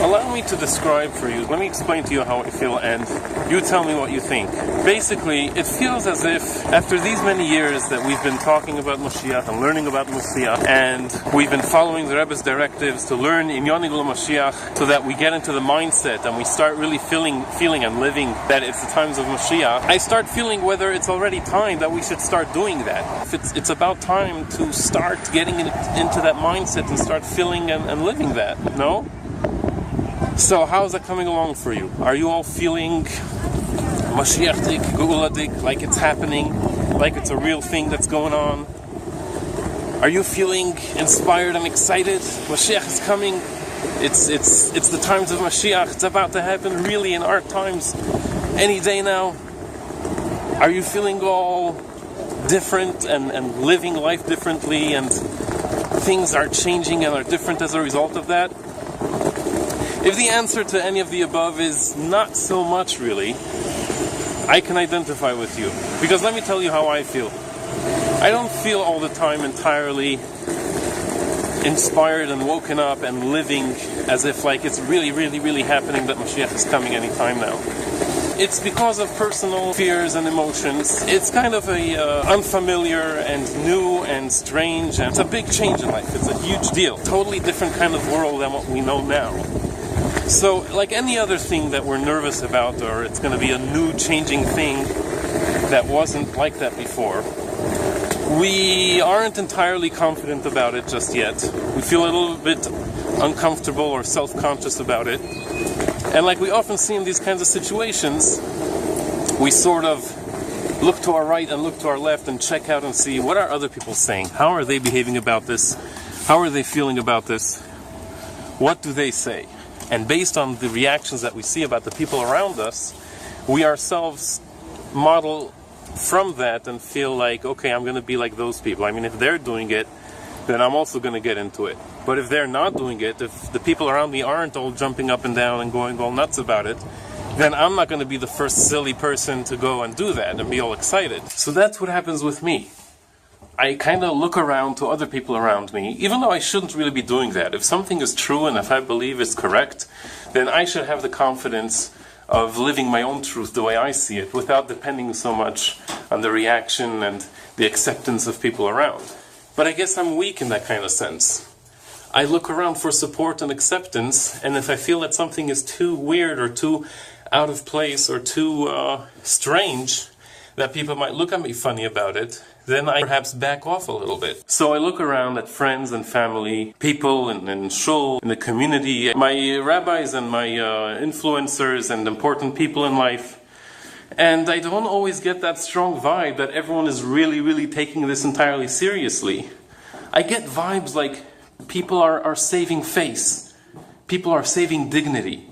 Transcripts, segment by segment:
Allow me to describe for you, let me explain to you how I feel, and you tell me what you think. Basically, it feels as if after these many years that we've been talking about Moshiach and learning about Mashiach, and we've been following the Rebbe's directives to learn Inyan Igul Mashiach, so that we get into the mindset and we start really feeling and living that it's the times of Mashiach, I start feeling whether it's already time that we should start doing that. If it's about time to start getting into that mindset and start feeling and living that, no? So how's that coming along for you? Are you all feeling Mashiach-dik, Geula-dik, like it's happening, like it's a real thing that's going on? Are you feeling inspired and excited? Mashiach is coming. It's the times of Mashiach. It's about to happen really in our times, any day now. Are you feeling all different and living life differently, and things are changing and are different as a result of that? If the answer to any of the above is not so much really, I can identify with you. Because let me tell you how I feel. I don't feel all the time entirely inspired and woken up and living as if like it's really, really, really happening that Mashiach is coming any time now. It's because of personal fears and emotions. It's kind of a unfamiliar and new and strange, and it's a big change in life. It's a huge deal. Totally different kind of world than what we know now. So, like any other thing that we're nervous about, or it's going to be a new changing thing that wasn't like that before, we aren't entirely confident about it just yet. We feel a little bit uncomfortable or self-conscious about it. And like we often see in these kinds of situations, we sort of look to our right and look to our left and check out and see what are other people saying. How are they behaving about this? How are they feeling about this? What do they say? And based on the reactions that we see about the people around us, we ourselves model from that and feel like, okay, I'm going to be like those people. I mean, if they're doing it, then I'm also going to get into it. But if they're not doing it, if the people around me aren't all jumping up and down and going all nuts about it, then I'm not going to be the first silly person to go and do that and be all excited. So that's what happens with me. I kind of look around to other people around me, even though I shouldn't really be doing that. If something is true and if I believe it's correct, then I should have the confidence of living my own truth the way I see it, without depending so much on the reaction and the acceptance of people around. But I guess I'm weak in that kind of sense. I look around for support and acceptance, and if I feel that something is too weird or too out of place or too strange, that people might look at me funny about it, then I perhaps back off a little bit. So I look around at friends and family, people in shul, in the community, my rabbis and my influencers and important people in life, and I don't always get that strong vibe that everyone is really, really taking this entirely seriously. I get vibes like people are saving face, people are saving dignity,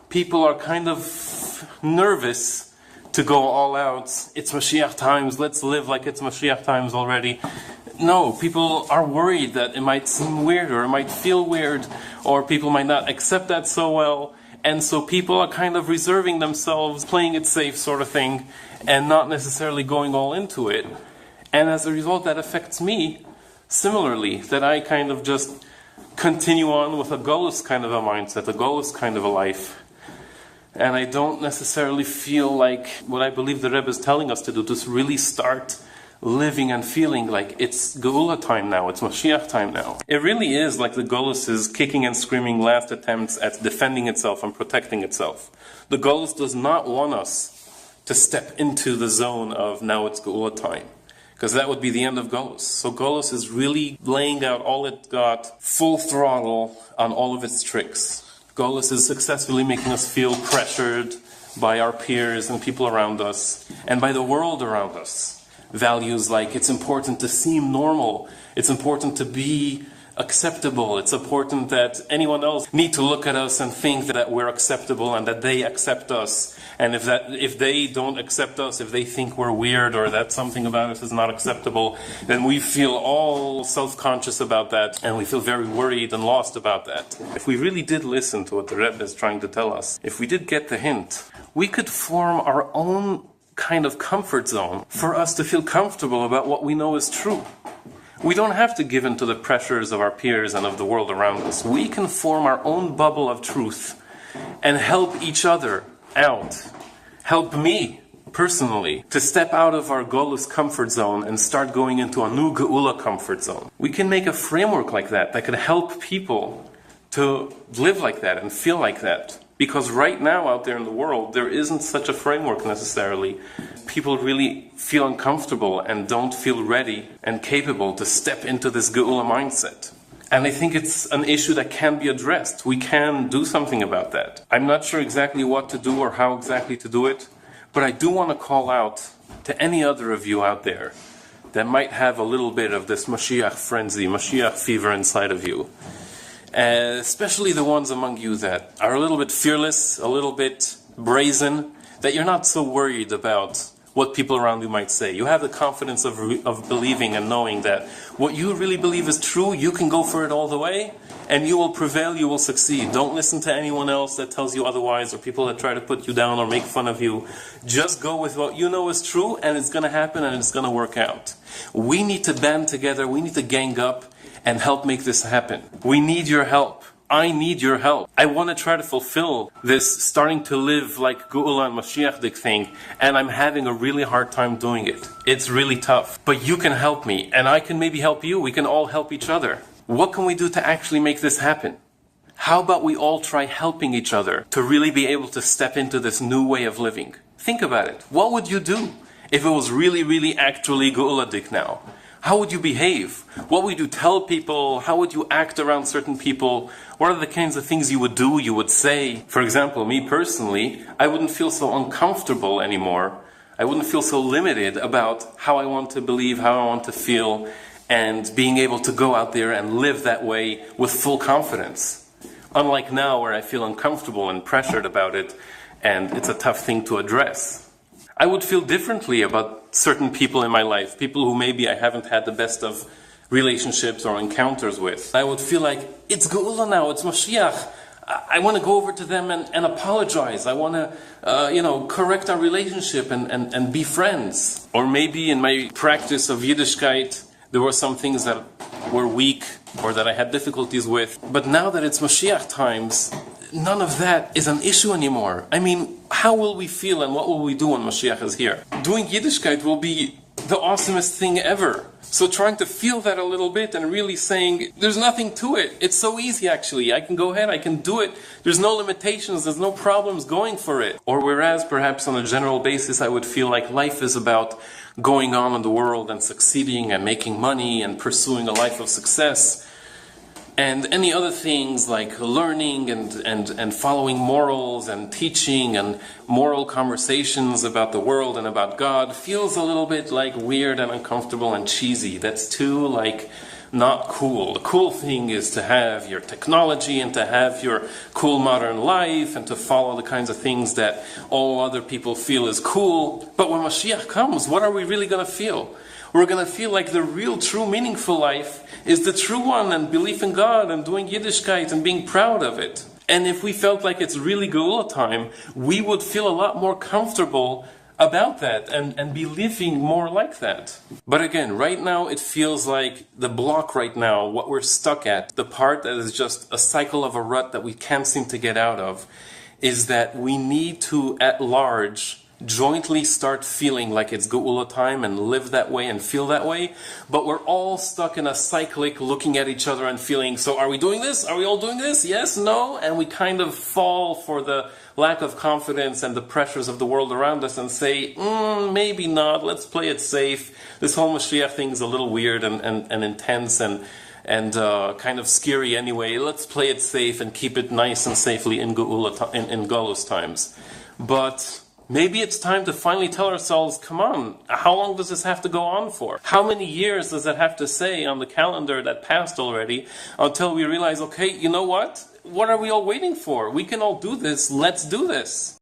people are kind of nervous to go all out. It's Mashiach times, let's live like it's Mashiach times already. No, people are worried that it might seem weird or it might feel weird, or people might not accept that so well, and so people are kind of reserving themselves, playing it safe sort of thing, and not necessarily going all into it. And as a result, that affects me similarly, that I kind of just continue on with a goalless kind of a mindset, a goalless kind of a life. And I don't necessarily feel like what I believe the Rebbe is telling us to do, to really start living and feeling like it's Geula time now, it's Mashiach time now. It really is like the Golus is kicking and screaming last attempts at defending itself and protecting itself. The Golus does not want us to step into the zone of now it's Geula time, because that would be the end of Golus. So Golus is really laying out all it got, full throttle on all of its tricks. Golus is successfully making us feel pressured by our peers and people around us, and by the world around us. Values like it's important to seem normal, it's important to be acceptable, it's important that anyone else need to look at us and think that we're acceptable and that they accept us. And if they don't accept us, if they think we're weird or that something about us is not acceptable, then we feel all self-conscious about that, and we feel very worried and lost about that. If we really did listen to what the Rebbe is trying to tell us, if we did get the hint, we could form our own kind of comfort zone for us to feel comfortable about what we know is true. We don't have to give in to the pressures of our peers and of the world around us. We can form our own bubble of truth and help each other out. Help me, personally, to step out of our Golus comfort zone and start going into a new Geula comfort zone. We can make a framework like that could help people to live like that and feel like that. Because right now out there in the world, there isn't such a framework necessarily. People really feel uncomfortable and don't feel ready and capable to step into this Geula mindset. And I think it's an issue that can be addressed. We can do something about that. I'm not sure exactly what to do or how exactly to do it, but I do want to call out to any other of you out there that might have a little bit of this Mashiach frenzy, Mashiach fever inside of you. Especially the ones among you that are a little bit fearless, a little bit brazen, that you're not so worried about what people around you might say. You have the confidence of believing and knowing that what you really believe is true, you can go for it all the way, and you will prevail, you will succeed. Don't listen to anyone else that tells you otherwise, or people that try to put you down or make fun of you. Just go with what you know is true, and it's going to happen, and it's going to work out. We need to band together, we need to gang up, and help make this happen. We need your help. I need your help. I want to try to fulfill this starting to live like Geula and Mashiach thing, and I'm having a really hard time doing it. It's really tough. But you can help me, and I can maybe help you. We can all help each other. What can we do to actually make this happen? How about we all try helping each other to really be able to step into this new way of living? Think about it. What would you do if it was really, really actually Geuladik now? How would you behave? What would you tell people? How would you act around certain people? What are the kinds of things you would do, you would say? For example, me personally, I wouldn't feel so uncomfortable anymore. I wouldn't feel so limited about how I want to believe, how I want to feel, and being able to go out there and live that way with full confidence. Unlike now where I feel uncomfortable and pressured about it, and it's a tough thing to address. I would feel differently about certain people in my life, people who maybe I haven't had the best of relationships or encounters with. I would feel like, it's Geula now, it's Mashiach. I want to go over to them and apologize. I want to, correct our relationship and be friends. Or maybe in my practice of Yiddishkeit, there were some things that were weak or that I had difficulties with. But now that it's Mashiach times, none of that is an issue anymore. I mean, how will we feel and what will we do when Mashiach is here? Doing Yiddishkeit will be the awesomest thing ever. So trying to feel that a little bit and really saying, there's nothing to it. It's so easy actually. I can go ahead, I can do it. There's no limitations, there's no problems going for it. Or whereas perhaps on a general basis I would feel like life is about going on in the world and succeeding and making money and pursuing a life of success. And any other things like learning and following morals and teaching and moral conversations about the world and about God feels a little bit like weird and uncomfortable and cheesy. That's too not cool. The cool thing is to have your technology and to have your cool modern life and to follow the kinds of things that all other people feel is cool. But when Mashiach comes, what are we really going to feel? We're going to feel like the real, true, meaningful life is the true one, and belief in God and doing Yiddishkeit and being proud of it. And if we felt like it's really Geula time, we would feel a lot more comfortable about that and be living more like that. But again, right now it feels like the block right now, what we're stuck at, the part that is just a cycle of a rut that we can't seem to get out of, is that we need to, at large, jointly start feeling like it's Geula time and live that way and feel that way, but we're all stuck in a cyclic looking at each other and feeling, so are we doing this? Are we all doing this? Yes? No? And we kind of fall for the lack of confidence and the pressures of the world around us and say, maybe not, let's play it safe. This whole Mashiach thing is a little weird and intense and kind of scary anyway. Let's play it safe and keep it nice and safely in Golus times. But maybe it's time to finally tell ourselves, come on, how long does this have to go on for? How many years does it have to say on the calendar that passed already until we realize, okay, you know what? What are we all waiting for? We can all do this. Let's do this.